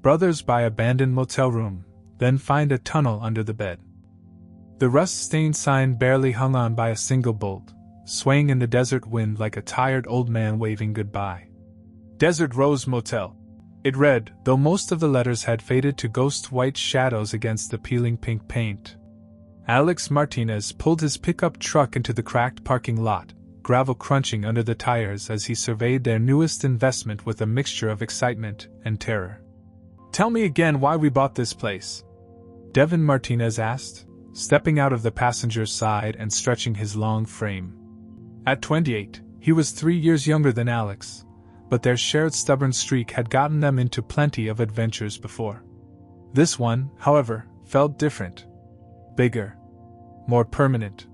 Brothers buy abandoned motel room, then find a tunnel under the bed. The rust-stained sign barely hung on by a single bolt, swaying in the desert wind like a tired old man waving goodbye. Desert Rose Motel. It read, though most of the letters had faded to ghost white shadows against the peeling pink paint. Alex Martinez pulled his pickup truck into the cracked parking lot, gravel crunching under the tires as he surveyed their newest investment with a mixture of excitement and terror. "Tell me again why we bought this place," Devin Martinez asked, stepping out of the passenger's side and stretching his long frame. At 28, he was 3 years younger than Alex, but their shared stubborn streak had gotten them into plenty of adventures before. This one, however, felt different. Bigger. More permanent.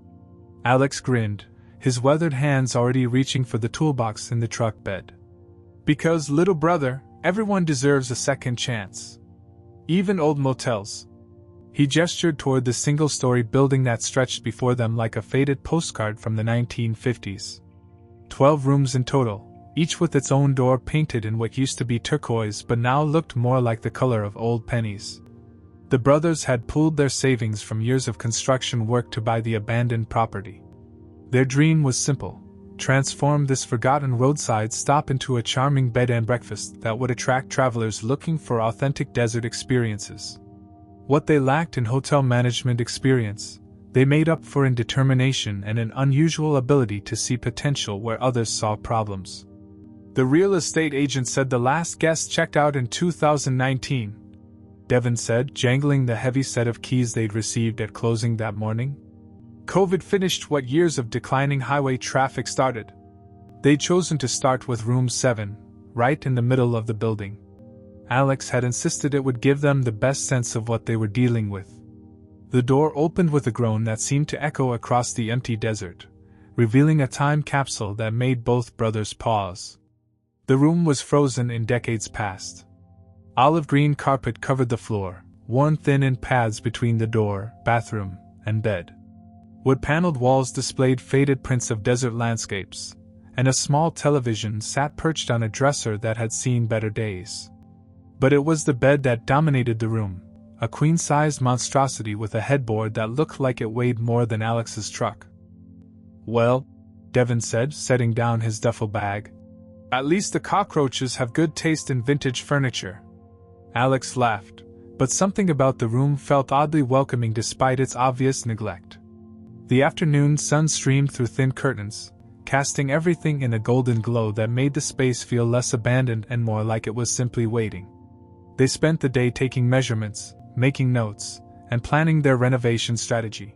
Alex grinned, his weathered hands already reaching for the toolbox in the truck bed. "Because, little brother, everyone deserves a second chance. Even old motels." He gestured toward the single-story building that stretched before them like a faded postcard from the 1950s. 12 rooms in total, each with its own door painted in what used to be turquoise but now looked more like the color of old pennies. The brothers had pooled their savings from years of construction work to buy the abandoned property. Their dream was simple: transform this forgotten roadside stop into a charming bed and breakfast that would attract travelers looking for authentic desert experiences. What they lacked in hotel management experience, they made up for in determination and an unusual ability to see potential where others saw problems. "The real estate agent said the last guest checked out in 2019, Devin said, jangling the heavy set of keys they'd received at closing that morning. "COVID finished what years of declining highway traffic started. They'd chosen to start with room 7, right in the middle of the building. Alex had insisted it would give them the best sense of what they were dealing with." The door opened with a groan that seemed to echo across the empty desert, revealing a time capsule that made both brothers pause. The room was frozen in decades past. Olive green carpet covered the floor, worn thin in paths between the door, bathroom, and bed. Wood-paneled walls displayed faded prints of desert landscapes, and a small television sat perched on a dresser that had seen better days. But it was the bed that dominated the room, a queen-sized monstrosity with a headboard that looked like it weighed more than Alex's truck. "Well," Devin said, setting down his duffel bag, "at least the cockroaches have good taste in vintage furniture." Alex laughed, but something about the room felt oddly welcoming despite its obvious neglect. The afternoon sun streamed through thin curtains, casting everything in a golden glow that made the space feel less abandoned and more like it was simply waiting. They spent the day taking measurements, making notes, and planning their renovation strategy.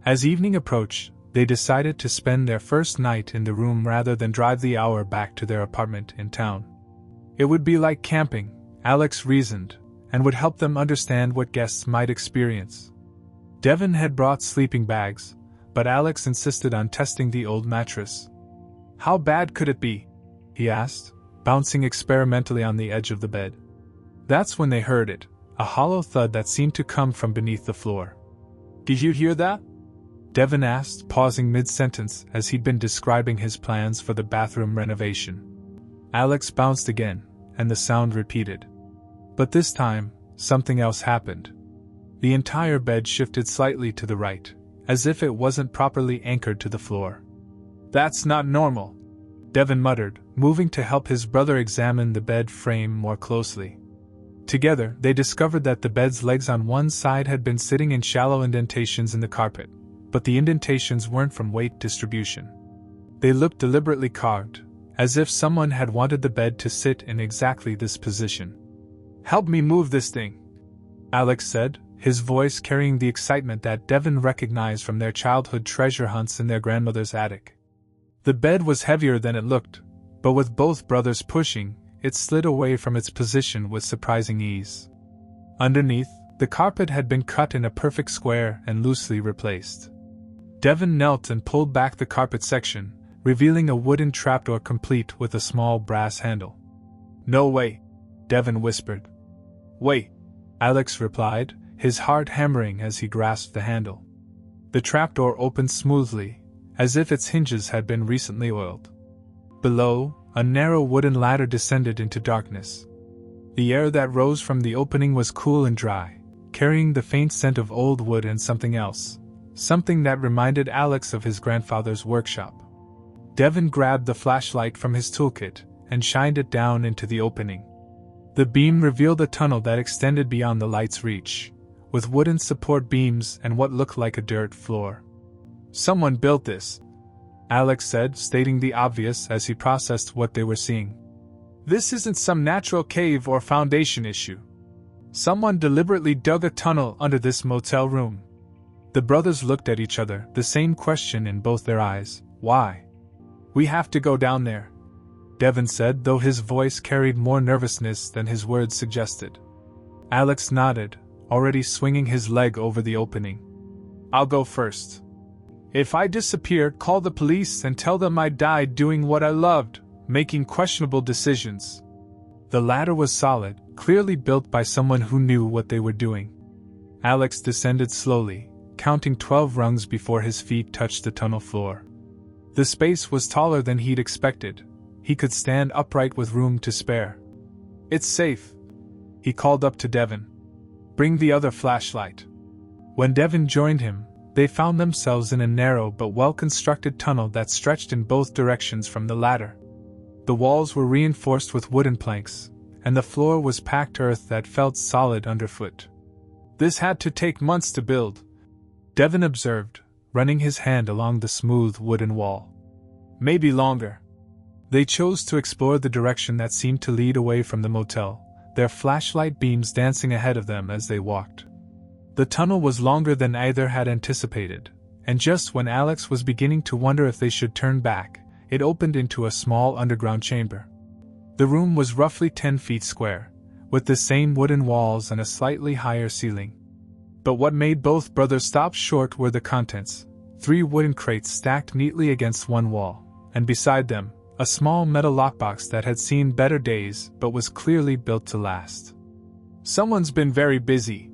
As evening approached, they decided to spend their first night in the room rather than drive the hour back to their apartment in town. It would be like camping, Alex reasoned, and would help them understand what guests might experience. Devin had brought sleeping bags, but Alex insisted on testing the old mattress. "How bad could it be?" he asked, bouncing experimentally on the edge of the bed. That's when they heard it, a hollow thud that seemed to come from beneath the floor. "Did you hear that?" Devin asked, pausing mid-sentence as he'd been describing his plans for the bathroom renovation. Alex bounced again, and the sound repeated. But this time, something else happened. The entire bed shifted slightly to the right, as if it wasn't properly anchored to the floor. "That's not normal," Devin muttered, moving to help his brother examine the bed frame more closely. Together, they discovered that the bed's legs on one side had been sitting in shallow indentations in the carpet, but the indentations weren't from weight distribution. They looked deliberately carved, as if someone had wanted the bed to sit in exactly this position. "Help me move this thing," Alex said, his voice carrying the excitement that Devin recognized from their childhood treasure hunts in their grandmother's attic. The bed was heavier than it looked, but with both brothers pushing, it slid away from its position with surprising ease. Underneath, the carpet had been cut in a perfect square and loosely replaced. Devin knelt and pulled back the carpet section, revealing a wooden trapdoor complete with a small brass handle. "No way," Devin whispered. "Wait," Alex replied, his heart hammering as he grasped the handle. The trapdoor opened smoothly, as if its hinges had been recently oiled. Below, a narrow wooden ladder descended into darkness. The air that rose from the opening was cool and dry, carrying the faint scent of old wood and something else, something that reminded Alex of his grandfather's workshop. Devin grabbed the flashlight from his toolkit and shined it down into the opening. The beam revealed a tunnel that extended beyond the light's reach, with wooden support beams and what looked like a dirt floor. "Someone built this," Alex said, stating the obvious as he processed what they were seeing. "This isn't some natural cave or foundation issue. Someone deliberately dug a tunnel under this motel room." The brothers looked at each other, the same question in both their eyes. "Why?" "We have to go down there," Devin said, though his voice carried more nervousness than his words suggested. Alex nodded, already swinging his leg over the opening. "I'll go first. If I disappear, call the police and tell them I died doing what I loved, making questionable decisions." The ladder was solid, clearly built by someone who knew what they were doing. Alex descended slowly, counting 12 rungs before his feet touched the tunnel floor. The space was taller than he'd expected. He could stand upright with room to spare. "It's safe," he called up to Devin. "Bring the other flashlight." When Devin joined him, they found themselves in a narrow but well-constructed tunnel that stretched in both directions from the ladder. The walls were reinforced with wooden planks, and the floor was packed earth that felt solid underfoot. "This had to take months to build," Devin observed, running his hand along the smooth wooden wall. "Maybe longer." They chose to explore the direction that seemed to lead away from the motel, their flashlight beams dancing ahead of them as they walked. The tunnel was longer than either had anticipated, and just when Alex was beginning to wonder if they should turn back, it opened into a small underground chamber. The room was roughly 10 feet square, with the same wooden walls and a slightly higher ceiling. But what made both brothers stop short were the contents: 3 wooden crates stacked neatly against one wall, and beside them, a small metal lockbox that had seen better days but was clearly built to last. "Someone's been very busy,"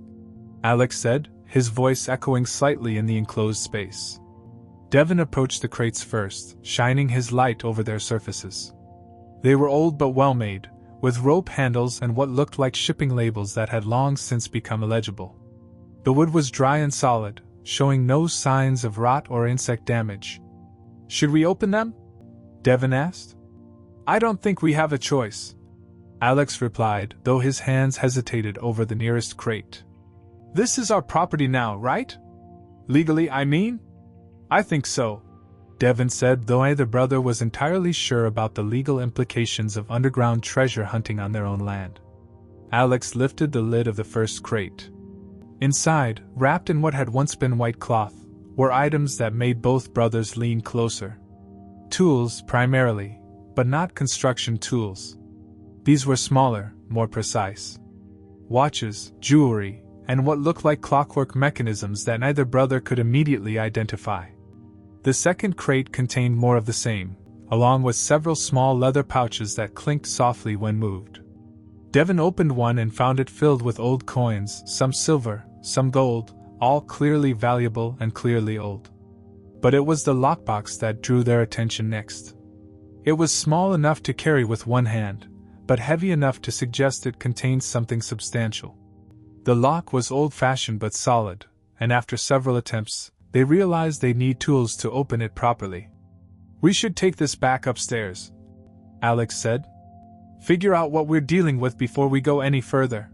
Alex said, his voice echoing slightly in the enclosed space. Devin approached the crates first, shining his light over their surfaces. They were old but well-made, with rope handles and what looked like shipping labels that had long since become illegible. The wood was dry and solid, showing no signs of rot or insect damage. "Should we open them?" Devin asked. "I don't think we have a choice," Alex replied, though his hands hesitated over the nearest crate. "This is our property now, right? Legally, I mean?" "I think so," Devin said, though neither brother was entirely sure about the legal implications of underground treasure hunting on their own land. Alex lifted the lid of the first crate. Inside, wrapped in what had once been white cloth, were items that made both brothers lean closer. Tools, primarily, but not construction tools. These were smaller, more precise. Watches, jewelry, and what looked like clockwork mechanisms that neither brother could immediately identify. The second crate contained more of the same, along with several small leather pouches that clinked softly when moved. Devin opened one and found it filled with old coins, some silver, some gold, all clearly valuable and clearly old. But it was the lockbox that drew their attention next. It was small enough to carry with one hand, but heavy enough to suggest it contained something substantial. The lock was old-fashioned but solid, and after several attempts, they realized they'd need tools to open it properly. "We should take this back upstairs," Alex said. "Figure out what we're dealing with before we go any further."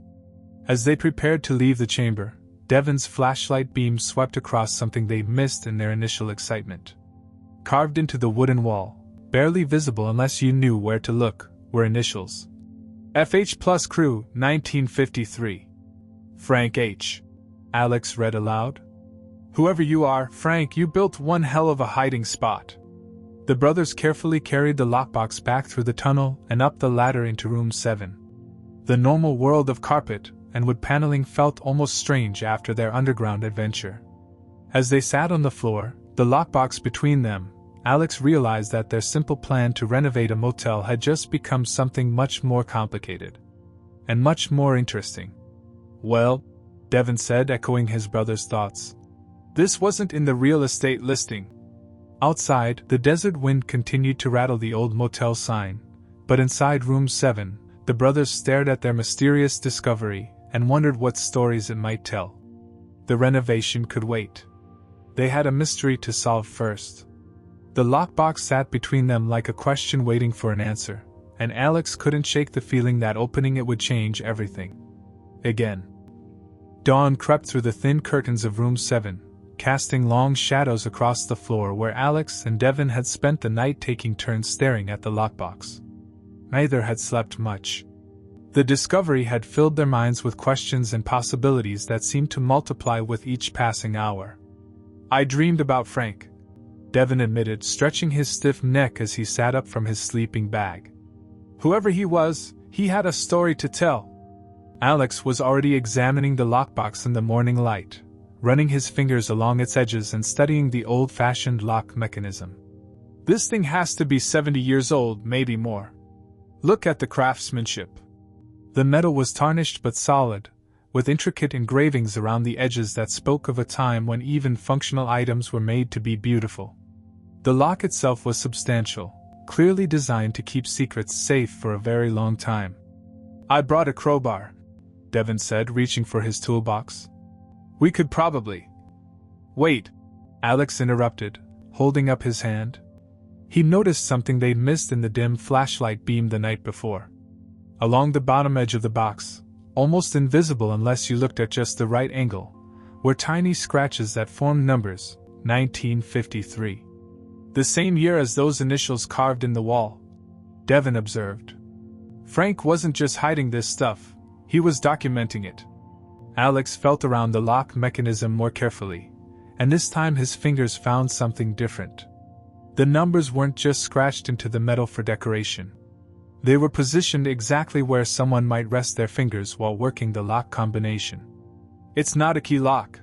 As they prepared to leave the chamber, Devin's flashlight beam swept across something they missed in their initial excitement. Carved into the wooden wall, barely visible unless you knew where to look, were initials. FH Plus Crew, 1953. Frank H. Alex read aloud. "Whoever you are, Frank, you built one hell of a hiding spot." The brothers carefully carried the lockbox back through the tunnel and up the ladder into room 7. The normal world of carpet and wood paneling felt almost strange after their underground adventure. As they sat on the floor, the lockbox between them, Alex realized that their simple plan to renovate a motel had just become something much more complicated. And much more interesting. "Well," Devin said, echoing his brother's thoughts. "This wasn't in the real estate listing." Outside, the desert wind continued to rattle the old motel sign, but inside room 7, The brothers stared at their mysterious discovery and wondered what stories it might tell. The renovation could wait. They had a mystery to solve first. The lockbox sat between them like a question waiting for an answer, and Alex couldn't shake the feeling that opening it would change everything. Again. Dawn crept through the thin curtains of room 7, casting long shadows across the floor where Alex and Devin had spent the night taking turns staring at the lockbox. Neither had slept much. The discovery had filled their minds with questions and possibilities that seemed to multiply with each passing hour. "I dreamed about Frank," Devin admitted, stretching his stiff neck as he sat up from his sleeping bag. "Whoever he was, he had a story to tell." Alex was already examining the lockbox in the morning light, running his fingers along its edges and studying the old-fashioned lock mechanism. "This thing has to be 70 years old, maybe more. Look at the craftsmanship." The metal was tarnished but solid, with intricate engravings around the edges that spoke of a time when even functional items were made to be beautiful. The lock itself was substantial, clearly designed to keep secrets safe for a very long time. "I brought a crowbar," Devin said, reaching for his toolbox. "We could probably—" "Wait," Alex interrupted, holding up his hand. He noticed something they'd missed in the dim flashlight beam the night before. Along the bottom edge of the box, almost invisible unless you looked at just the right angle, were tiny scratches that formed numbers, 1953. "The same year as those initials carved in the wall," Devin observed. "Frank wasn't just hiding this stuff, he was documenting it." Alex felt around the lock mechanism more carefully, and this time his fingers found something different. The numbers weren't just scratched into the metal for decoration. They were positioned exactly where someone might rest their fingers while working the lock combination. "It's not a key lock,"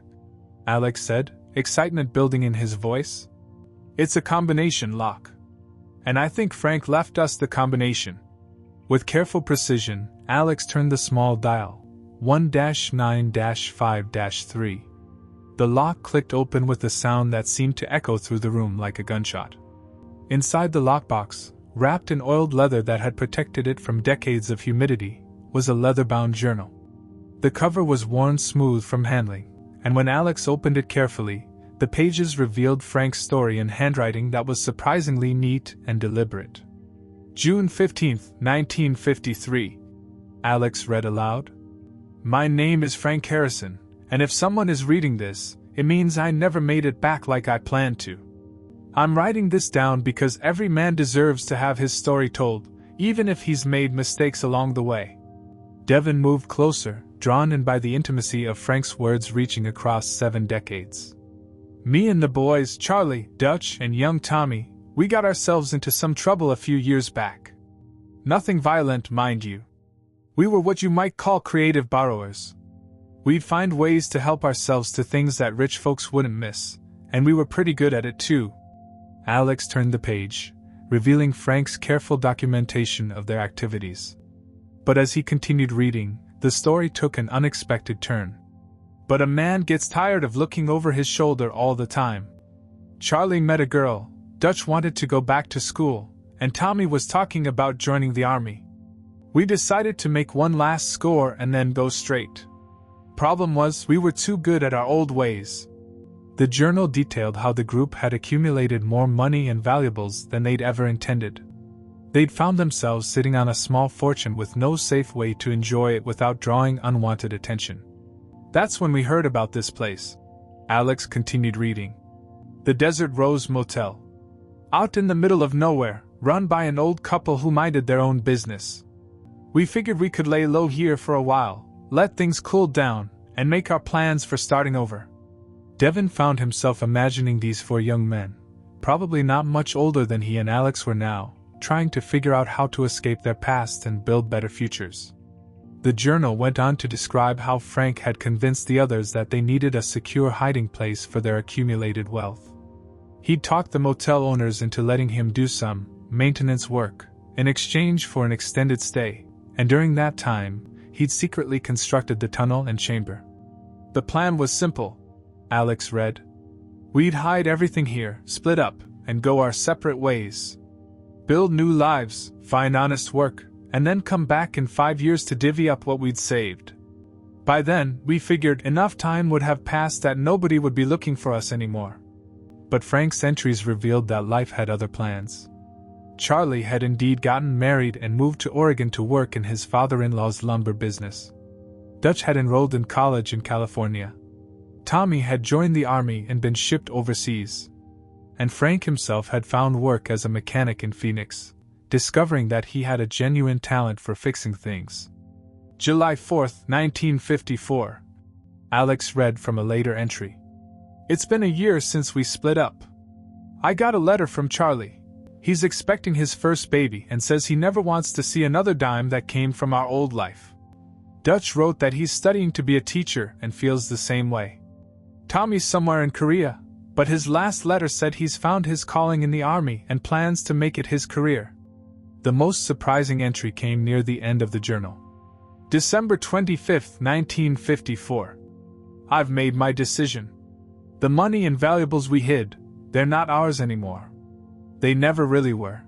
Alex said, excitement building in his voice. "It's a combination lock. And I think Frank left us the combination." With careful precision, Alex turned the small dial, 1-9-5-3. The lock clicked open with a sound that seemed to echo through the room like a gunshot. Inside the lockbox, wrapped in oiled leather that had protected it from decades of humidity, was a leather-bound journal. The cover was worn smooth from handling, and when Alex opened it carefully, the pages revealed Frank's story in handwriting that was surprisingly neat and deliberate. "June 15, 1953, Alex read aloud. "My name is Frank Harrison, and if someone is reading this, it means I never made it back like I planned to. I'm writing this down because every man deserves to have his story told, even if he's made mistakes along the way." Devin moved closer, drawn in by the intimacy of Frank's words reaching across 7 decades. "Me and the boys, Charlie, Dutch, and young Tommy, we got ourselves into some trouble a few years back. Nothing violent, mind you. We were what you might call creative borrowers. We'd find ways to help ourselves to things that rich folks wouldn't miss, and we were pretty good at it too." Alex turned the page, revealing Frank's careful documentation of their activities. But as he continued reading, the story took an unexpected turn. "But a man gets tired of looking over his shoulder all the time. Charlie met a girl, Dutch wanted to go back to school, and Tommy was talking about joining the army. We decided to make one last score and then go straight. Problem was, we were too good at our old ways." The journal detailed how the group had accumulated more money and valuables than they'd ever intended. They'd found themselves sitting on a small fortune with no safe way to enjoy it without drawing unwanted attention. "That's when we heard about this place," Alex continued reading. "The Desert Rose Motel. Out in the middle of nowhere, run by an old couple who minded their own business. We figured we could lay low here for a while, let things cool down, and make our plans for starting over." Devin found himself imagining these 4 young men, probably not much older than he and Alex were now, trying to figure out how to escape their past and build better futures. The journal went on to describe how Frank had convinced the others that they needed a secure hiding place for their accumulated wealth. He'd talked the motel owners into letting him do some maintenance work in exchange for an extended stay, and during that time, he'd secretly constructed the tunnel and chamber. "The plan was simple," Alex read. "We'd hide everything here, split up, and go our separate ways. Build new lives, find honest work, and then come back in 5 years to divvy up what we'd saved. By then, we figured enough time would have passed that nobody would be looking for us anymore. But Frank's entries revealed that life had other plans. Charlie had indeed gotten married and moved to Oregon to work in his father-in-law's lumber business. Dutch had enrolled in college in California. Tommy had joined the army and been shipped overseas. And Frank himself had found work as a mechanic in Phoenix, discovering that he had a genuine talent for fixing things. July 4, 1954. Alex read from a later entry. It's been a year since we split up. I got a letter from Charlie. He's expecting his first baby and says he never wants to see another dime that came from our old life. Dutch wrote that he's studying to be a teacher and feels the same way. Tommy's somewhere in Korea, but his last letter said he's found his calling in the army and plans to make it his career. The most surprising entry came near the end of the journal. December 25, 1954. I've made my decision. The money and valuables we hid, they're not ours anymore. They never really were.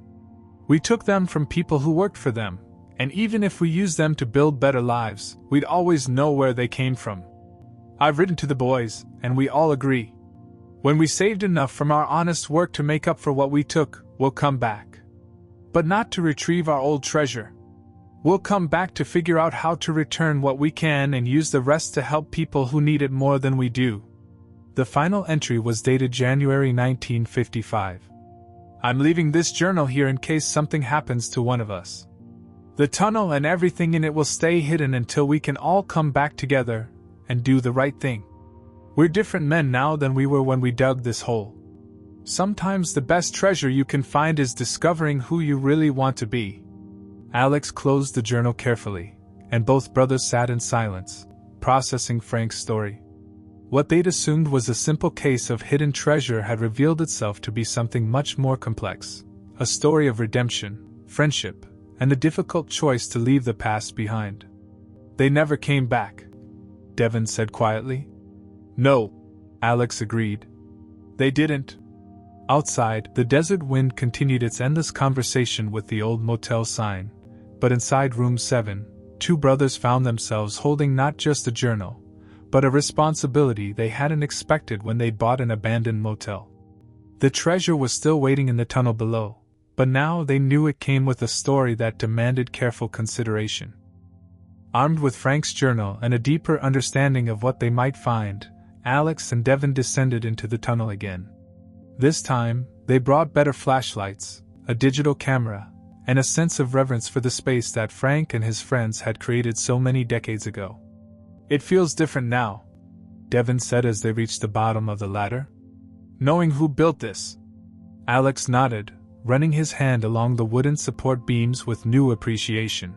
We took them from people who worked for them, and even if we used them to build better lives, we'd always know where they came from. I've written to the boys, and we all agree. When we saved enough from our honest work to make up for what we took, we'll come back. But not to retrieve our old treasure. We'll come back to figure out how to return what we can and use the rest to help people who need it more than we do. The final entry was dated January 1955. I'm leaving this journal here in case something happens to one of us. The tunnel and everything in it will stay hidden until we can all come back together and do the right thing. We're different men now than we were when we dug this hole. Sometimes the best treasure you can find is discovering who you really want to be. Alex closed the journal carefully, and both brothers sat in silence, processing Frank's story. What they'd assumed was a simple case of hidden treasure had revealed itself to be something much more complex, a story of redemption, friendship, and the difficult choice to leave the past behind. They never came back, Devin said quietly. No, Alex agreed. They didn't. Outside, the desert wind continued its endless conversation with the old motel sign, but inside room 7, two brothers found themselves holding not just a journal, but a responsibility they hadn't expected when they bought an abandoned motel. The treasure was still waiting in the tunnel below, but now they knew it came with a story that demanded careful consideration. Armed with Frank's journal and a deeper understanding of what they might find, Alex and Devin descended into the tunnel again. This time, they brought better flashlights, a digital camera, and a sense of reverence for the space that Frank and his friends had created so many decades ago. It feels different now, Devin said as they reached the bottom of the ladder. Knowing who built this. Alex nodded, running his hand along the wooden support beams with new appreciation.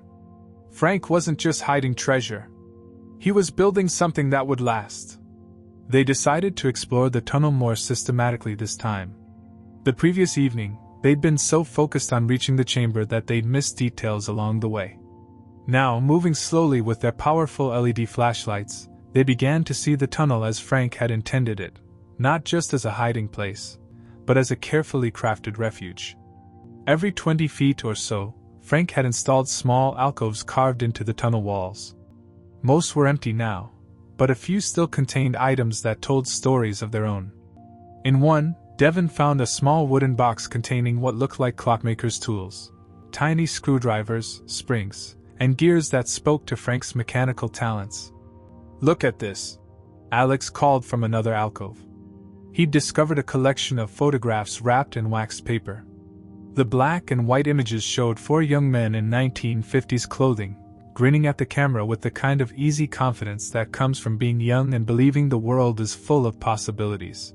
Frank wasn't just hiding treasure. He was building something that would last. They decided to explore the tunnel more systematically this time. The previous evening, they'd been so focused on reaching the chamber that they'd missed details along the way. Now, moving slowly with their powerful LED flashlights, they began to see the tunnel as Frank had intended it, not just as a hiding place, but as a carefully crafted refuge. Every 20 feet or so, Frank had installed small alcoves carved into the tunnel walls. Most were empty now, but a few still contained items that told stories of their own. In one, Devin found a small wooden box containing what looked like clockmaker's tools, tiny screwdrivers, springs, and gears that spoke to Frank's mechanical talents. Look at this, Alex called from another alcove. He'd discovered a collection of photographs wrapped in waxed paper. The black and white images showed 4 young men in 1950s clothing, grinning at the camera with the kind of easy confidence that comes from being young and believing the world is full of possibilities.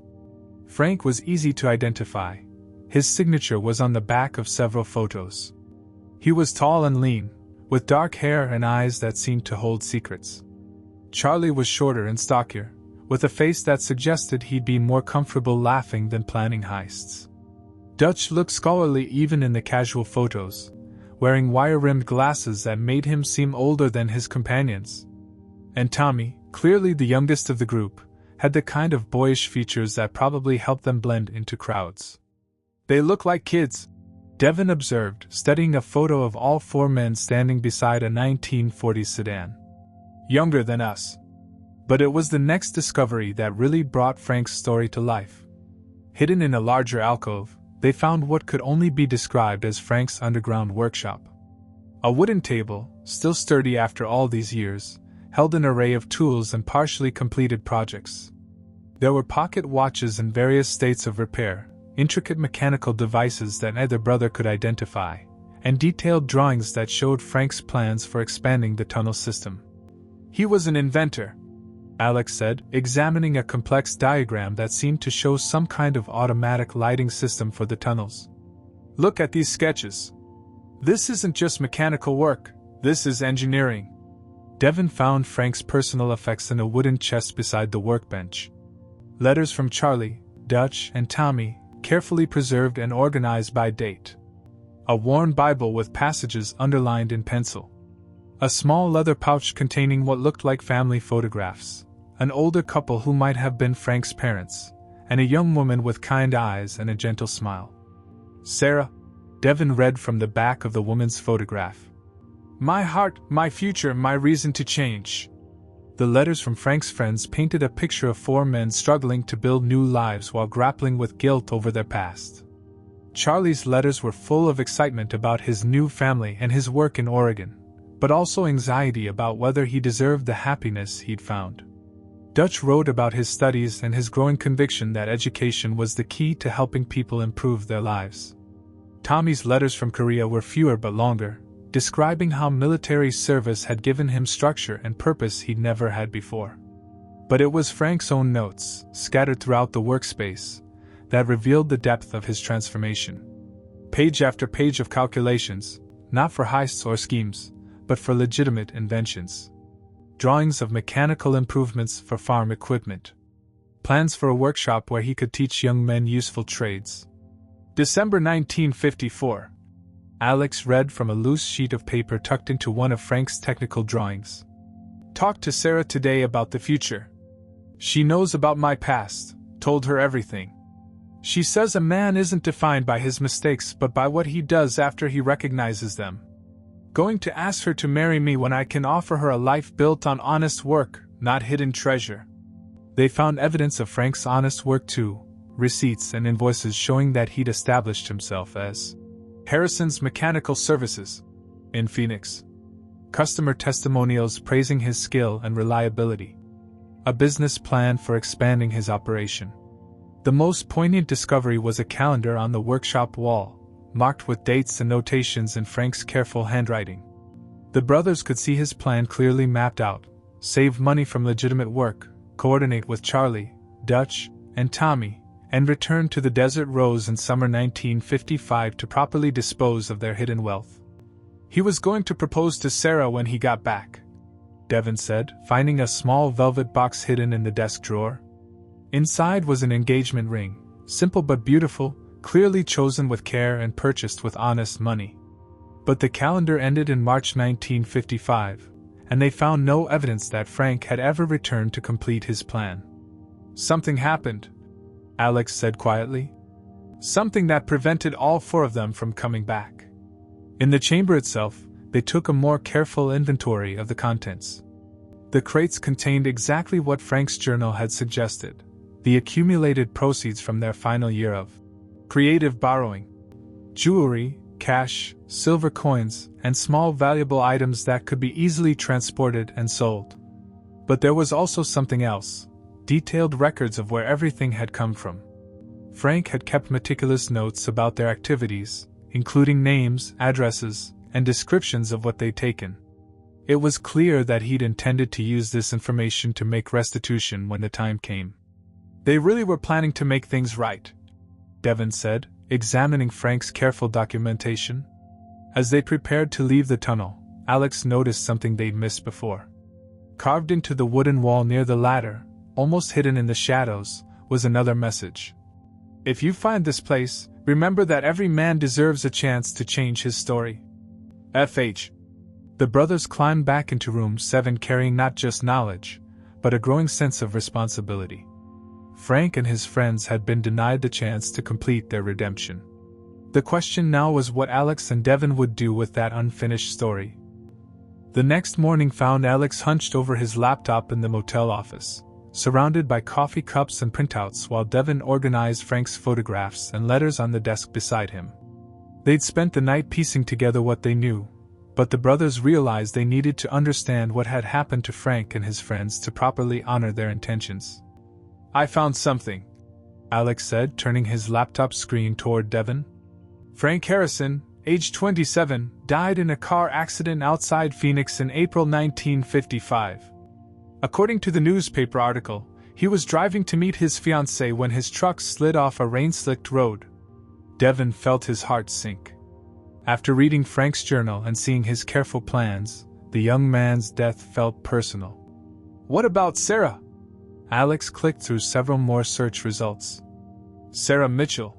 Frank was easy to identify. His signature was on the back of several photos. He was tall and lean, with dark hair and eyes that seemed to hold secrets. Charlie was shorter and stockier, with a face that suggested he'd be more comfortable laughing than planning heists. Dutch looked scholarly even in the casual photos, wearing wire-rimmed glasses that made him seem older than his companions. And Tommy, clearly the youngest of the group, had the kind of boyish features that probably helped them blend into crowds. They look like kids, Devin observed, studying a photo of all four men standing beside a 1940s sedan. Younger than us. But it was the next discovery that really brought Frank's story to life. Hidden in a larger alcove, they found what could only be described as Frank's underground workshop. A wooden table, still sturdy after all these years, held an array of tools and partially completed projects. There were pocket watches in various states of repair, intricate mechanical devices that neither brother could identify, and detailed drawings that showed Frank's plans for expanding the tunnel system. He was an inventor, Alex said, examining a complex diagram that seemed to show some kind of automatic lighting system for the tunnels. Look at these sketches. This isn't just mechanical work, this is engineering. Devin found Frank's personal effects in a wooden chest beside the workbench. Letters from Charlie, Dutch, and Tommy, carefully preserved and organized by date. A worn Bible with passages underlined in pencil. A small leather pouch containing what looked like family photographs, an older couple who might have been Frank's parents, and a young woman with kind eyes and a gentle smile. Sarah, Devin read from the back of the woman's photograph. My heart, my future, my reason to change. The letters from Frank's friends painted a picture of four men struggling to build new lives while grappling with guilt over their past. Charlie's letters were full of excitement about his new family and his work in Oregon, but also anxiety about whether he deserved the happiness he'd found. Dutch wrote about his studies and his growing conviction that education was the key to helping people improve their lives. Tommy's letters from Korea were fewer but longer, describing how military service had given him structure and purpose he'd never had before. But it was Frank's own notes, scattered throughout the workspace, that revealed the depth of his transformation. Page after page of calculations, not for heists or schemes, but for legitimate inventions. Drawings of mechanical improvements for farm equipment. Plans for a workshop where he could teach young men useful trades. December 1954. Alex read from a loose sheet of paper tucked into one of Frank's technical drawings. Talked to Sarah today about the future. She knows about my past, told her everything. She says a man isn't defined by his mistakes but by what he does after he recognizes them. Going to ask her to marry me when I can offer her a life built on honest work, not hidden treasure. They found evidence of Frank's honest work too, receipts and invoices showing that he'd established himself as Harrison's Mechanical Services in Phoenix. Customer testimonials praising his skill and reliability. A business plan for expanding his operation. The most poignant discovery was a calendar on the workshop wall, marked with dates and notations in Frank's careful handwriting. The brothers could see his plan clearly mapped out: save money from legitimate work, coordinate with Charlie, Dutch, and Tommy, and return to the Desert Rose in summer 1955 to properly dispose of their hidden wealth. He was going to propose to Sarah when he got back, Devin said, finding a small velvet box hidden in the desk drawer. Inside was an engagement ring, simple but beautiful, clearly chosen with care and purchased with honest money. But the calendar ended in March 1955, and they found no evidence that Frank had ever returned to complete his plan. Something happened, Alex said quietly. Something that prevented all four of them from coming back. In the chamber itself, they took a more careful inventory of the contents. The crates contained exactly what Frank's journal had suggested: the accumulated proceeds from their final year of creative borrowing. Jewelry, cash, silver coins, and small valuable items that could be easily transported and sold. But there was also something else: detailed records of where everything had come from. Frank had kept meticulous notes about their activities, including names, addresses, and descriptions of what they'd taken. It was clear that he'd intended to use this information to make restitution when the time came. They really were planning to make things right, Devin said, examining Frank's careful documentation. As they prepared to leave the tunnel, Alex noticed something they'd missed before. Carved into the wooden wall near the ladder, almost hidden in the shadows, was another message. If you find this place, remember that every man deserves a chance to change his story. F.H. The brothers climbed back into room 7 carrying not just knowledge, but a growing sense of responsibility. Frank and his friends had been denied the chance to complete their redemption. The question now was what Alex and Devin would do with that unfinished story. The next morning found Alex hunched over his laptop in the motel office, surrounded by coffee cups and printouts, while Devin organized Frank's photographs and letters on the desk beside him. They'd spent the night piecing together what they knew, but the brothers realized they needed to understand what had happened to Frank and his friends to properly honor their intentions. "I found something," Alex said, turning his laptop screen toward Devin. "Frank Harrison, age 27, died in a car accident outside Phoenix in April 1955. According to the newspaper article, he was driving to meet his fiancée when his truck slid off a rain-slicked road." Devin felt his heart sink. After reading Frank's journal and seeing his careful plans, the young man's death felt personal. "What about Sarah?" Alex clicked through several more search results. "Sarah Mitchell.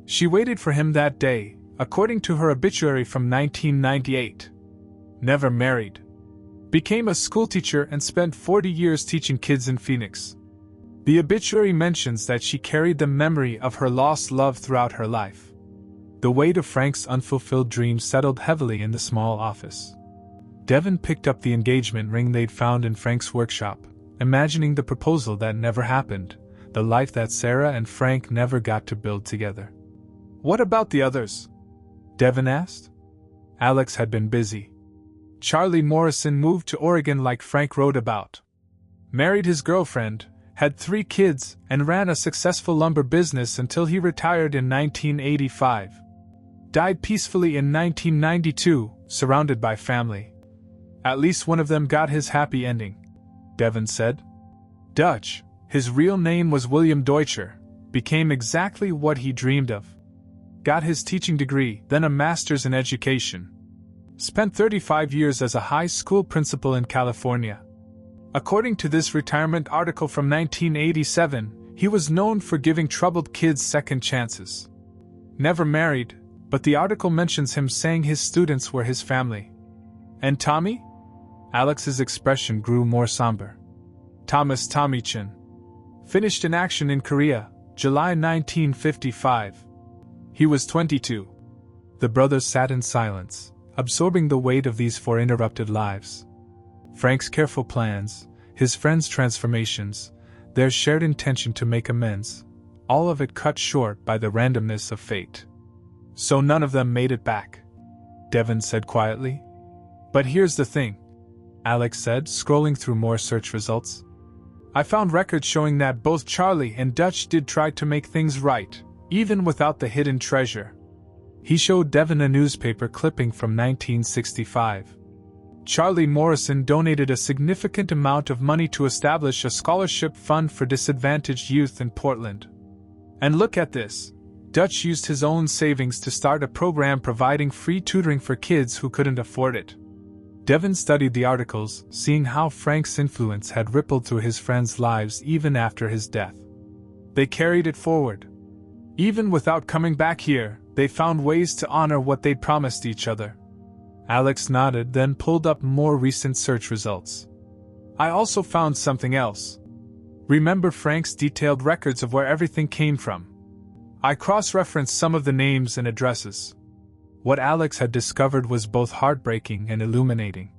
She waited for him that day, according to her obituary from 1998. Never married. Became a schoolteacher and spent 40 years teaching kids in Phoenix. The obituary mentions that she carried the memory of her lost love throughout her life." The weight of Frank's unfulfilled dreams settled heavily in the small office. Devin picked up the engagement ring they'd found in Frank's workshop, imagining the proposal that never happened, the life that Sarah and Frank never got to build together. "What about the others?" Devin asked. Alex had been busy. Charlie Morrison moved to Oregon like Frank wrote about. Married his girlfriend, had 3 kids, and ran a successful lumber business until he retired in 1985. Died peacefully in 1992, surrounded by family. "At least one of them got his happy ending," Devin said. Dutch, his real name was William Deutscher, became exactly what he dreamed of. Got his teaching degree, then a master's in education. Spent 35 years as a high school principal in California. According to this retirement article from 1987, he was known for giving troubled kids second chances. Never married, but the article mentions him saying his students were his family. "And Tommy?" Alex's expression grew more somber. "Thomas Tommychin. Finished in action in Korea, July 1955. He was 22. The brothers sat in silence, absorbing the weight of these 4 interrupted lives. Frank's careful plans, his friends' transformations, their shared intention to make amends, all of it cut short by the randomness of fate. "So none of them made it back," Devin said quietly. "But here's the thing," Alex said, scrolling through more search results. "I found records showing that both Charlie and Dutch did try to make things right, even without the hidden treasure." He showed Devin a newspaper clipping from 1965. Charlie Morrison donated a significant amount of money to establish a scholarship fund for disadvantaged youth in Portland. And look at this. Dutch used his own savings to start a program providing free tutoring for kids who couldn't afford it. Devin studied the articles, seeing how Frank's influence had rippled through his friends' lives even after his death. They carried it forward. Even without coming back here, they found ways to honor what they'd promised each other. Alex nodded, then pulled up more recent search results. "I also found something else. Remember Frank's detailed records of where everything came from? I cross-referenced some of the names and addresses. What Alex had discovered was both heartbreaking and illuminating.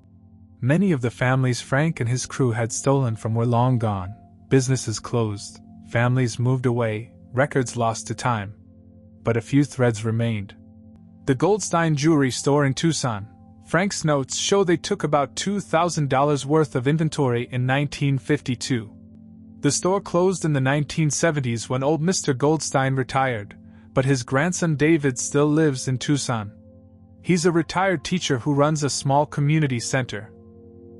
Many of the families Frank and his crew had stolen from were long gone, businesses closed, families moved away, records lost to time. But a few threads remained. The Goldstein jewelry store in Tucson. Frank's notes show they took about $2,000 worth of inventory in 1952. The store closed in the 1970s when old Mr. Goldstein retired, but his grandson David still lives in Tucson. He's a retired teacher who runs a small community center."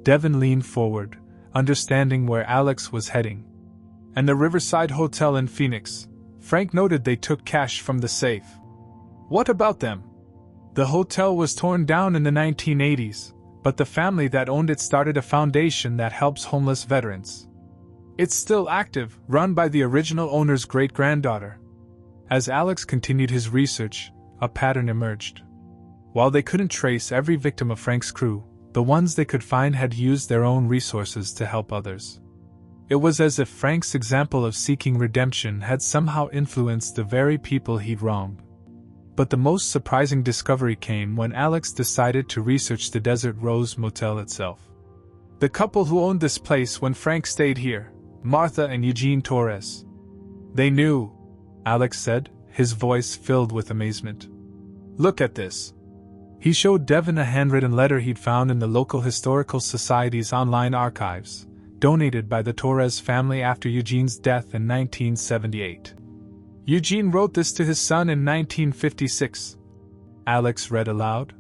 Devin leaned forward, understanding where Alex was heading. "And the Riverside Hotel in Phoenix. Frank noted they took cash from the safe. What about them?" "The hotel was torn down in the 1980s, but the family that owned it started a foundation that helps homeless veterans. It's still active, run by the original owner's great-granddaughter." As Alex continued his research, a pattern emerged. While they couldn't trace every victim of Frank's crew, the ones they could find had used their own resources to help others. It was as if Frank's example of seeking redemption had somehow influenced the very people he'd wronged. But the most surprising discovery came when Alex decided to research the Desert Rose Motel itself. The couple who owned this place when Frank stayed here, Martha and Eugene Torres. They knew, Alex said, his voice filled with amazement. Look at this. He showed Devin a handwritten letter he'd found in the local historical society's online archives, donated by the Torres family after Eugene's death in 1978. Eugene wrote this to his son in 1956. Alex read aloud.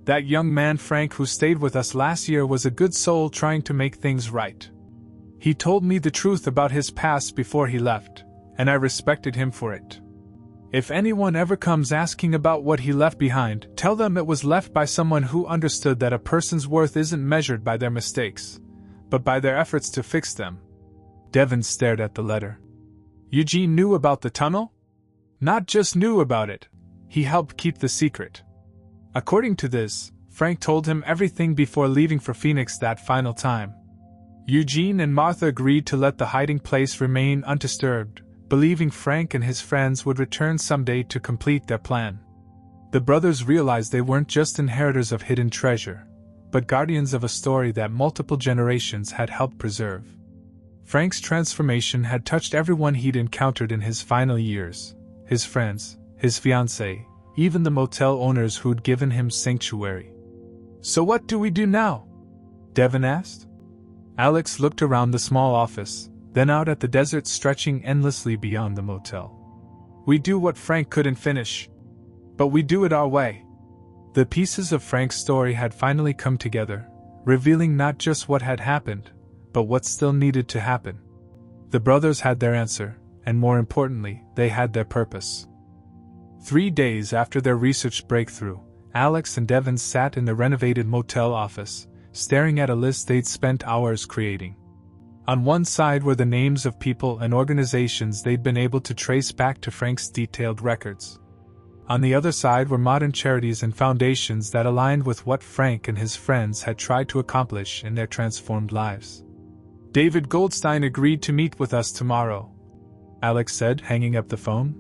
That young man Frank who stayed with us last year was a good soul trying to make things right. He told me the truth about his past before he left, and I respected him for it. If anyone ever comes asking about what he left behind, tell them it was left by someone who understood that a person's worth isn't measured by their mistakes, but by their efforts to fix them. Devin stared at the letter. Eugene knew about the tunnel? Not just knew about it, he helped keep the secret. According to this, Frank told him everything before leaving for Phoenix that final time. Eugene and Martha agreed to let the hiding place remain undisturbed, believing Frank and his friends would return someday to complete their plan. The brothers realized they weren't just inheritors of hidden treasure, but guardians of a story that multiple generations had helped preserve. Frank's transformation had touched everyone he'd encountered in his final years, his friends, his fiancée, even the motel owners who'd given him sanctuary. So what do we do now? Devin asked. Alex looked around the small office, then out at the desert stretching endlessly beyond the motel. We do what Frank couldn't finish. But we do it our way. The pieces of Frank's story had finally come together, revealing not just what had happened, but what still needed to happen. The brothers had their answer, and more importantly, they had their purpose. 3 days after their research breakthrough, Alex and Devin sat in the renovated motel office, staring at a list they'd spent hours creating. On one side were the names of people and organizations they'd been able to trace back to Frank's detailed records. On the other side were modern charities and foundations that aligned with what Frank and his friends had tried to accomplish in their transformed lives. David Goldstein agreed to meet with us tomorrow, Alex said, hanging up the phone.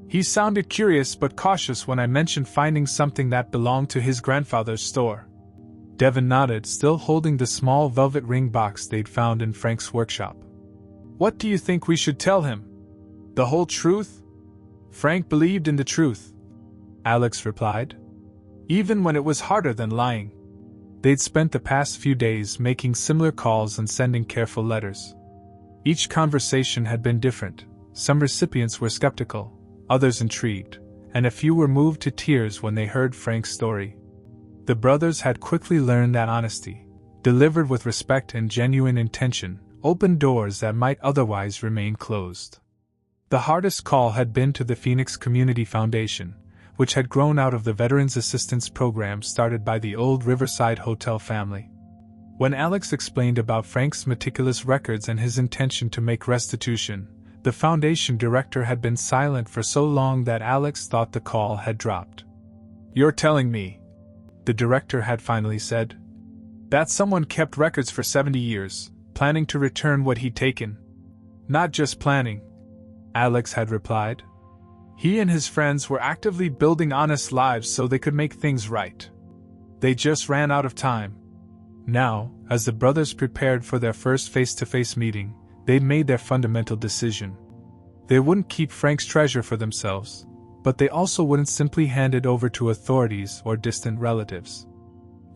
He sounded curious but cautious when I mentioned finding something that belonged to his grandfather's store. Devin nodded, still holding the small velvet ring box they'd found in Frank's workshop. What do you think we should tell him? The whole truth? Frank believed in the truth, Alex replied. Even when it was harder than lying. They'd spent the past few days making similar calls and sending careful letters. Each conversation had been different. Some recipients were skeptical, others intrigued, and a few were moved to tears when they heard Frank's story. The brothers had quickly learned that honesty, delivered with respect and genuine intention, opened doors that might otherwise remain closed. The hardest call had been to the Phoenix Community Foundation, which had grown out of the Veterans Assistance Program started by the old Riverside Hotel family. When Alex explained about Frank's meticulous records and his intention to make restitution, the foundation director had been silent for so long that Alex thought the call had dropped. "You're telling me," the director had finally said, "that someone kept records for 70 years, planning to return what he'd taken?" "Not just planning," Alex had replied. He and his friends were actively building honest lives so they could make things right. They just ran out of time. Now, as the brothers prepared for their first face-to-face meeting, they'd made their fundamental decision. They wouldn't keep Frank's treasure for themselves, but they also wouldn't simply hand it over to authorities or distant relatives.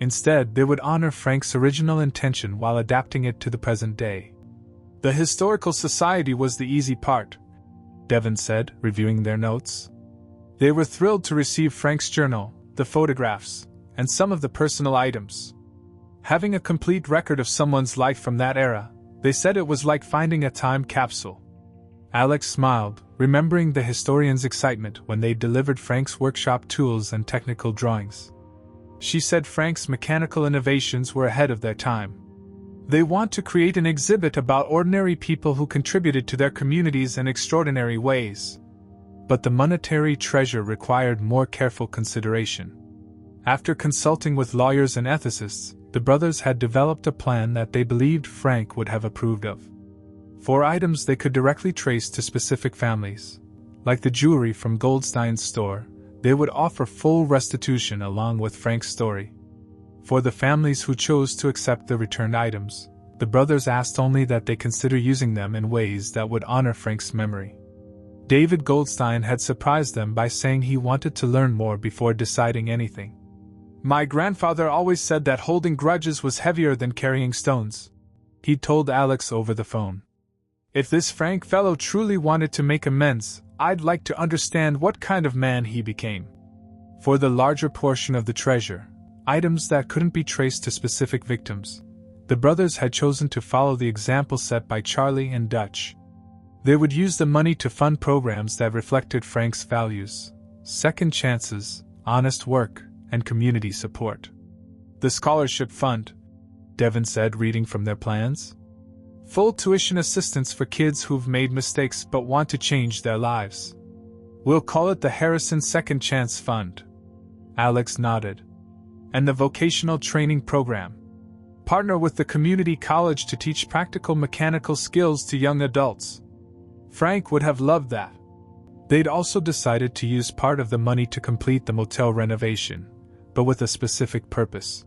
Instead, they would honor Frank's original intention while adapting it to the present day. The Historical Society was the easy part, Devin said, reviewing their notes. They were thrilled to receive Frank's journal, the photographs, and some of the personal items. Having a complete record of someone's life from that era, they said it was like finding a time capsule. Alex smiled, remembering the historian's excitement when they delivered Frank's workshop tools and technical drawings. She said Frank's mechanical innovations were ahead of their time. They want to create an exhibit about ordinary people who contributed to their communities in extraordinary ways. But the monetary treasure required more careful consideration. After consulting with lawyers and ethicists, the brothers had developed a plan that they believed Frank would have approved of. 4 items they could directly trace to specific families, like the jewelry from Goldstein's store, They would offer full restitution along with Frank's story. For the families who chose to accept the returned items, the brothers asked only that they consider using them in ways that would honor Frank's memory. David Goldstein had surprised them by saying he wanted to learn more before deciding anything. "My grandfather always said that holding grudges was heavier than carrying stones," he told Alex over the phone. "If this Frank fellow truly wanted to make amends, I'd like to understand what kind of man he became." For the larger portion of the treasure, items that couldn't be traced to specific victims, the brothers had chosen to follow the example set by Charlie and Dutch. They would use the money to fund programs that reflected Frank's values: second chances, honest work, and community support. "The scholarship fund," Devin said, reading from their plans. "Full tuition assistance for kids who've made mistakes but want to change their lives. We'll call it the Harrison Second Chance Fund." Alex nodded. "And the vocational training program. Partner with the community college to teach practical mechanical skills to young adults." Frank would have loved that. They'd also decided to use part of the money to complete the motel renovation, but with a specific purpose.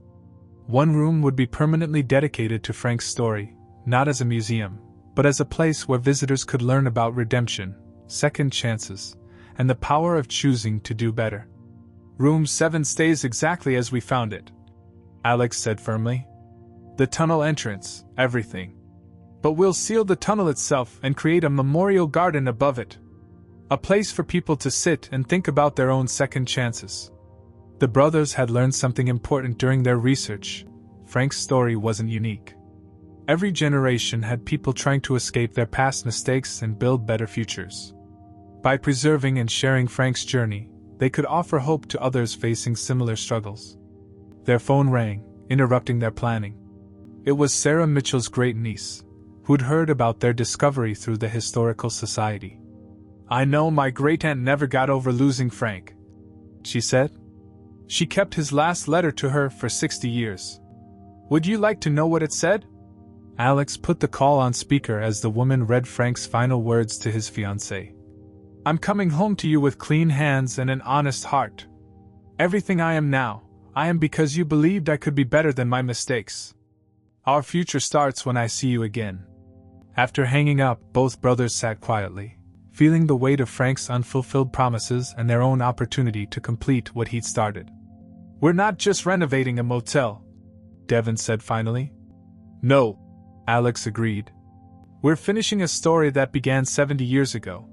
One room would be permanently dedicated to Frank's story, not as a museum, but as a place where visitors could learn about redemption, second chances, and the power of choosing to do better. "Room 7 stays exactly as we found it," Alex said firmly. "The tunnel entrance, everything. But we'll seal the tunnel itself and create a memorial garden above it. A place for people to sit and think about their own second chances." The brothers had learned something important during their research. Frank's story wasn't unique. Every generation had people trying to escape their past mistakes and build better futures. By preserving and sharing Frank's journey, they could offer hope to others facing similar struggles. Their phone rang, interrupting their planning. It was Sarah Mitchell's great-niece, who'd heard about their discovery through the Historical Society. "I know my great-aunt never got over losing Frank," she said. "She kept his last letter to her for 60 years. Would you like to know what it said?" Alex put the call on speaker as the woman read Frank's final words to his fiancée. "I'm coming home to you with clean hands and an honest heart. Everything I am now, I am because you believed I could be better than my mistakes. Our future starts when I see you again." After hanging up, both brothers sat quietly, feeling the weight of Frank's unfulfilled promises and their own opportunity to complete what he'd started. "We're not just renovating a motel," Devin said finally. "No," Alex agreed. "We're finishing a story that began 70 years ago.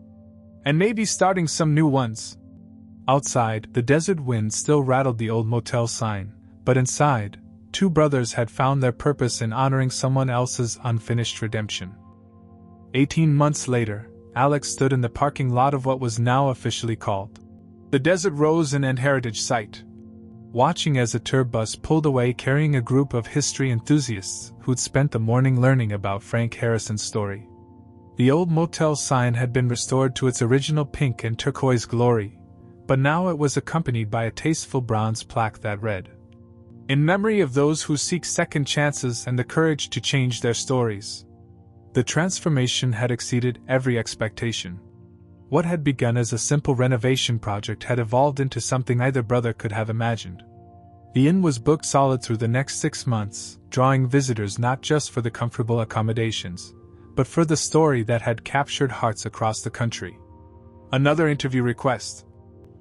And maybe starting some new ones." Outside, the desert wind still rattled the old motel sign, but inside, two brothers had found their purpose in honoring someone else's unfinished redemption. 18 months later, Alex stood in the parking lot of what was now officially called the Desert Rose Inn and Heritage Site, watching as a tour bus pulled away carrying a group of history enthusiasts who'd spent the morning learning about Frank Harrison's story. The old motel sign had been restored to its original pink and turquoise glory, but now it was accompanied by a tasteful bronze plaque that read, "In memory of those who seek second chances and the courage to change their stories." The transformation had exceeded every expectation. What had begun as a simple renovation project had evolved into something neither brother could have imagined. The inn was booked solid through the next 6 months, drawing visitors not just for the comfortable accommodations, but for the story that had captured hearts across the country. "Another interview request,"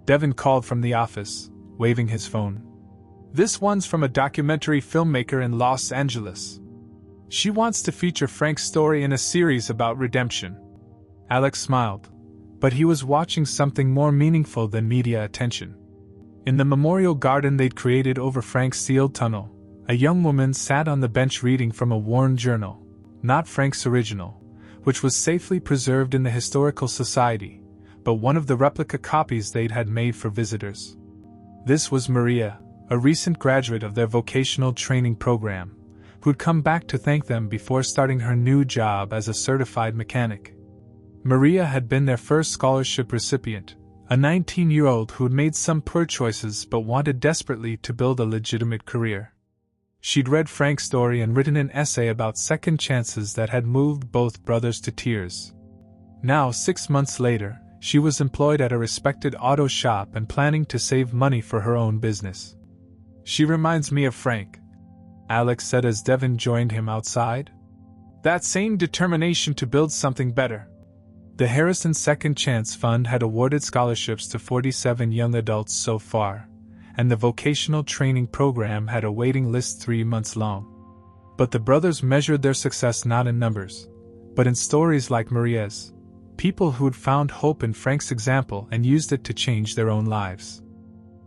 Devin called from the office, waving his phone. "This one's from a documentary filmmaker in Los Angeles. She wants to feature Frank's story in a series about redemption." Alex smiled, but he was watching something more meaningful than media attention. In the memorial garden they'd created over Frank's sealed tunnel, a young woman sat on the bench reading from a worn journal, not Frank's original, which was safely preserved in the Historical Society, but one of the replica copies they'd had made for visitors. This was Maria, a recent graduate of their vocational training program, who'd come back to thank them before starting her new job as a certified mechanic. Maria had been their first scholarship recipient, a 19-year-old who'd made some poor choices but wanted desperately to build a legitimate career. She'd read Frank's story and written an essay about second chances that had moved both brothers to tears. Now, 6 months later, She was employed at a respected auto shop and planning to save money for her own business. "She reminds me of Frank," Alex said as Devin joined him outside. "That same determination to build something better." The Harrison Second Chance Fund had awarded scholarships to 47 young adults so far, and the vocational training program had a waiting list 3 months long. But the brothers measured their success not in numbers, but in stories like Maria's, people who'd found hope in Frank's example and used it to change their own lives.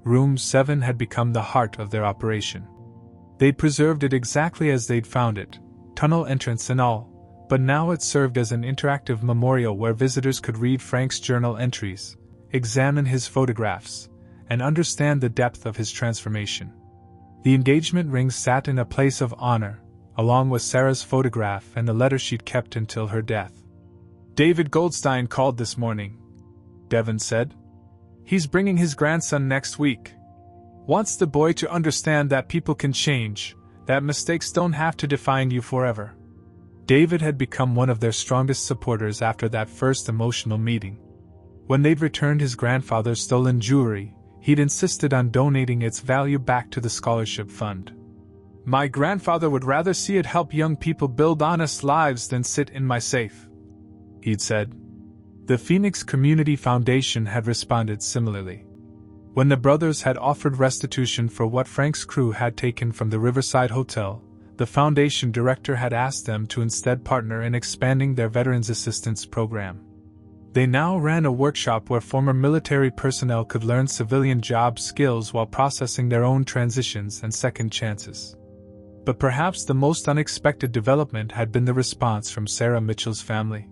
Room 7 had become the heart of their operation. They'd preserved it exactly as they'd found it, tunnel entrance and all, but now it served as an interactive memorial where visitors could read Frank's journal entries, examine his photographs, and understand the depth of his transformation. The engagement ring sat in a place of honor, along with Sarah's photograph and the letter she'd kept until her death. "David Goldstein called this morning," Devin said. "He's bringing his grandson next week. Wants the boy to understand that people can change, that mistakes don't have to define you forever." David had become one of their strongest supporters after that first emotional meeting. When they'd returned his grandfather's stolen jewelry, he'd insisted on donating its value back to the scholarship fund. "My grandfather would rather see it help young people build honest lives than sit in my safe," he'd said. The Phoenix Community Foundation had responded similarly. When the brothers had offered restitution for what Frank's crew had taken from the Riverside Hotel, the foundation director had asked them to instead partner in expanding their Veterans Assistance Program. They now ran a workshop where former military personnel could learn civilian job skills while processing their own transitions and second chances. But perhaps the most unexpected development had been the response from Sarah Mitchell's family.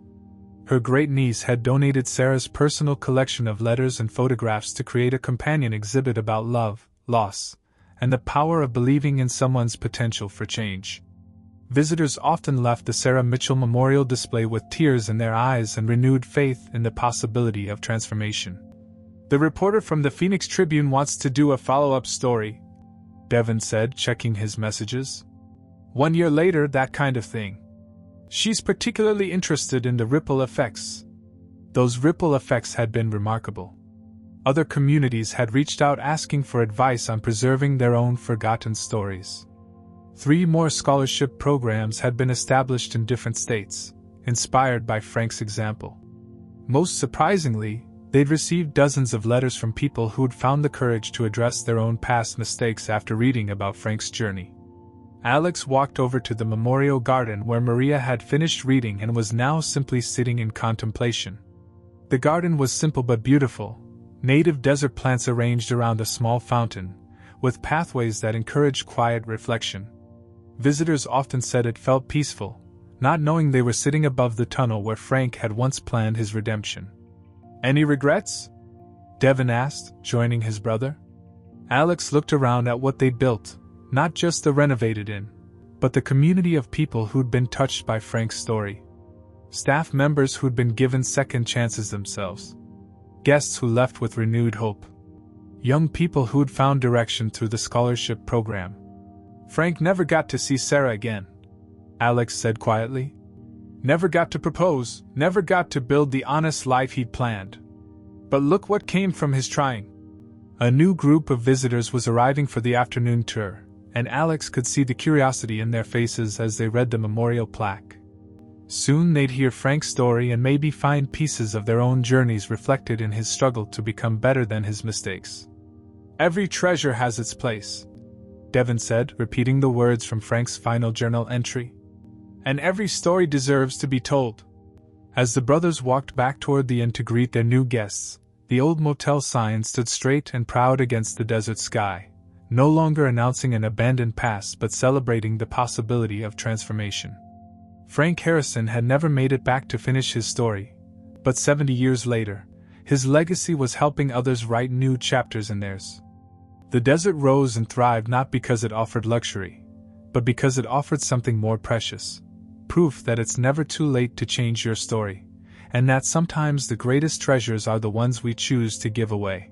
Her great-niece had donated Sarah's personal collection of letters and photographs to create a companion exhibit about love, loss, and the power of believing in someone's potential for change. Visitors often left the Sarah Mitchell Memorial display with tears in their eyes and renewed faith in the possibility of transformation. "The reporter from the Phoenix Tribune wants to do a follow-up story," Devin said, checking his messages. "1 year later, that kind of thing. She's particularly interested in the ripple effects." Those ripple effects had been remarkable. Other communities had reached out asking for advice on preserving their own forgotten stories. 3 more scholarship programs had been established in different states, inspired by Frank's example. Most surprisingly, they'd received dozens of letters from people who'd found the courage to address their own past mistakes after reading about Frank's journey. Alex walked over to the memorial garden where Maria had finished reading and was now simply sitting in contemplation. The garden was simple but beautiful, native desert plants arranged around a small fountain, with pathways that encouraged quiet reflection. Visitors often said it felt peaceful, not knowing they were sitting above the tunnel where Frank had once planned his redemption. "Any regrets?" Devin asked, joining his brother. Alex looked around at what they'd built, not just the renovated inn, but the community of people who'd been touched by Frank's story. Staff members who'd been given second chances themselves. Guests who left with renewed hope. Young people who'd found direction through the scholarship program. "Frank never got to see Sarah again," Alex said quietly. "Never got to propose, never got to build the honest life he'd planned. But look what came from his trying." A new group of visitors was arriving for the afternoon tour, and Alex could see the curiosity in their faces as they read the memorial plaque. Soon they'd hear Frank's story and maybe find pieces of their own journeys reflected in his struggle to become better than his mistakes. "Every treasure has its place," Devin said, repeating the words from Frank's final journal entry. "And every story deserves to be told." As the brothers walked back toward the inn to greet their new guests, the old motel sign stood straight and proud against the desert sky, no longer announcing an abandoned past but celebrating the possibility of transformation. Frank Harrison had never made it back to finish his story, but 70 years later, his legacy was helping others write new chapters in theirs. The desert rose and thrived not because it offered luxury, but because it offered something more precious. Proof that it's never too late to change your story, and that sometimes the greatest treasures are the ones we choose to give away.